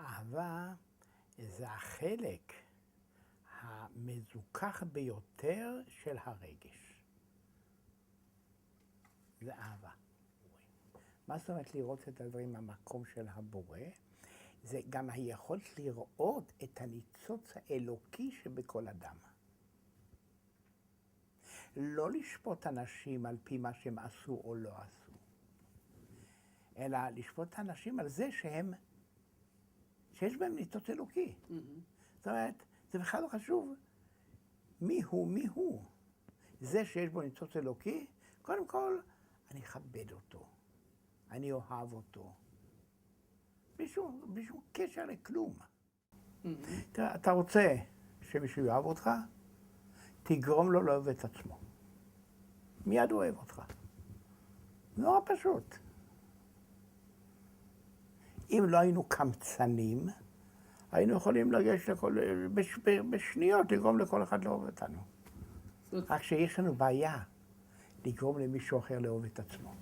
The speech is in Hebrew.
אהבה זה החלק המזוכח ביותר של הרגש. זה אהבה. מה זאת אומרת לראות את הדברים מהמקום של הבורא? זה גם היכולת לראות את הניצוץ האלוקי שבכל אדם. לא לשפוט אנשים על פי מה שהם עשו או לא עשו, אלא לשפוט אנשים על זה שיש בהם ניצוץ אלוקי. זאת אומרת, זה בכלל לא חשוב מי הוא. זה שיש בו ניצוץ אלוקי, קודם כל, אני אכבד אותו, אני אוהב אותו. בלי שום קשר לכלום. אתה רוצה שמישהו יאהב אותך, תגרום לו לאהוב את עצמו. מיד הוא אוהב אותך. נורא פשוט. אם לא היינו קמצנים, היינו יכולים לגשת בשניות לגרום לכל אחד לאהוב אותנו. רק שיש לנו בעיה לגרום למישהו אחר לאהוב את עצמו.